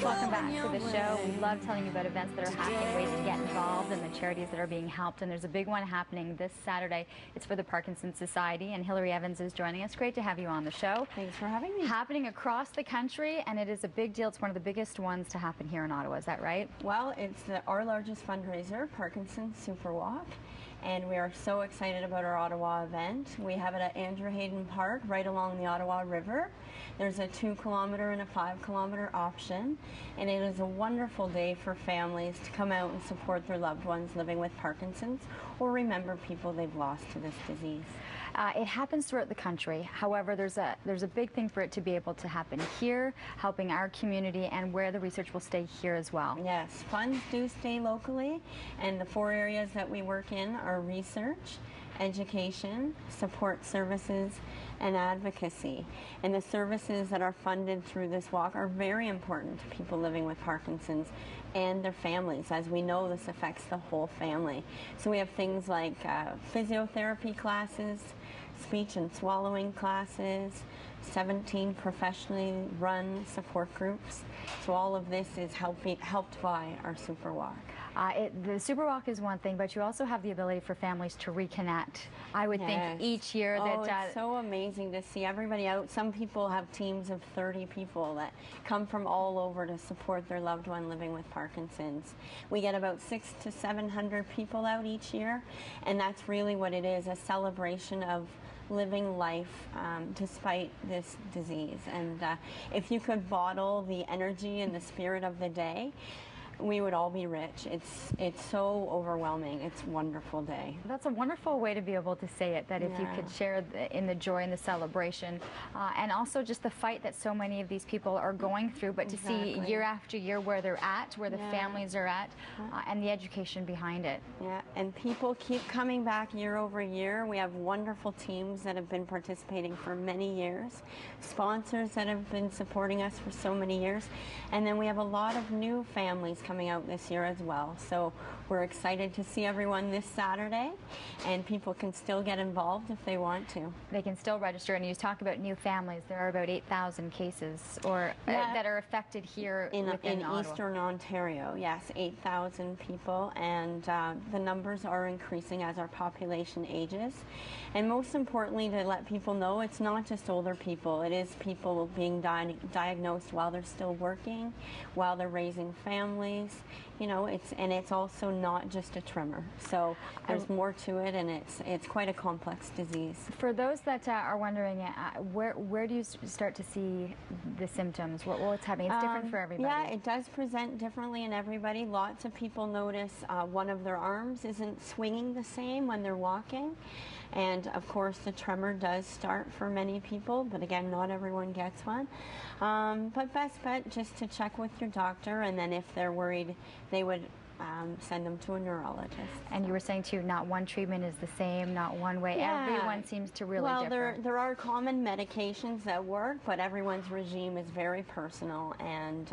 Welcome back to the show. We love telling you about events that are happening, ways to get involved, and the charities that are being helped. And there's a big one happening this Saturday. It's for the Parkinson Society, and Hillary Evans is joining us. Great to have you on the show. Thanks for having me. Happening across the country, and it is a big deal. It's one of the biggest ones to happen here in Ottawa. Is that right? Well, it's our largest fundraiser, Parkinson Superwalk. And we are so excited about our Ottawa event. We have it at Andrew Hayden Park, right along the Ottawa River. There's a 2-kilometer and a 5-kilometer option, and it is a wonderful day for families to come out and support their loved ones living with Parkinson's or remember people they've lost to this disease. It happens throughout the country. However, there's a big thing for it to be able to happen here, helping our community, and where the research will stay here as well. Yes, funds do stay locally, and the 4 areas that we work in are research, education, support services, and advocacy. And the services that are funded through this walk are very important to people living with Parkinson's and their families. As we know, this affects the whole family. So we have things like physiotherapy classes, speech and swallowing classes, 17 professionally run support groups. So all of this is helped by our Superwalk. The Superwalk is one thing, but you also have the ability for families to reconnect. I would think each year it's so amazing to see everybody out. Some people have teams of 30 people that come from all over to support their loved one living with Parkinson's. We get about 600 to 700 people out each year, and that's really what it is, a celebration of living life despite this disease. And if you could bottle the energy and the spirit of the day, we would all be rich. It's so overwhelming. It's a wonderful day. That's a wonderful way to be able to say it, that if you could share in the joy and the celebration, and also just the fight that so many of these people are going through, but to see year after year where they're at, where the families are at, and the education behind it. Yeah, and people keep coming back year over year. We have wonderful teams that have been participating for many years, sponsors that have been supporting us for so many years, and then we have a lot of new families coming out this year as well. So we're excited to see everyone this Saturday, and people can still get involved if they want to. They can still register, and you talk about new families. There are about 8,000 cases that are affected here in Ottawa. Eastern Ontario. Yes, 8,000 people, and the numbers are increasing as our population ages. And most importantly, to let people know, it's not just older people. It is people being diagnosed while they're still working, while they're raising families. You know, it's also not just a tremor. So there's more to it, and it's quite a complex disease. For those that are wondering, where do you start to see the symptoms? What's happening? It's different for everybody. Yeah, it does present differently in everybody. Lots of people notice one of their arms isn't swinging the same when they're walking. And of course the tremor does start for many people, but again, not everyone gets one. But best bet just to check with your doctor, and then if they're worried, they would send them to a neurologist. And you were saying too, not one treatment is the same, not one way. Yeah. Everyone seems to really differ. Well, there are common medications that work, but everyone's regime is very personal, and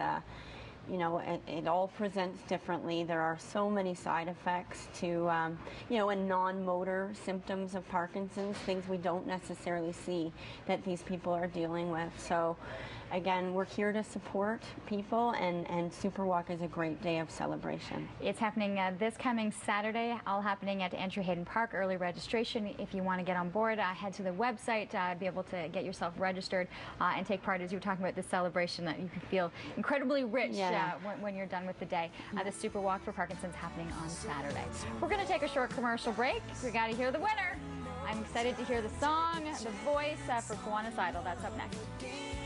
you know, it all presents differently. There are so many side effects to, you know, and non-motor symptoms of Parkinson's, things we don't necessarily see that these people are dealing with. So again, we're here to support people, and Superwalk is a great day of celebration. It's happening this coming Saturday, all happening at Andrew Hayden Park. Early registration. If you want to get on board, head to the website, be able to get yourself registered and take part, as you were talking about, the celebration that you can feel incredibly rich when you're done with the day. The Superwalk for Parkinson's happening on Saturday. We're going to take a short commercial break. We got to hear the winner. I'm excited to hear the song, the voice for Kiwanis Idol. That's up next.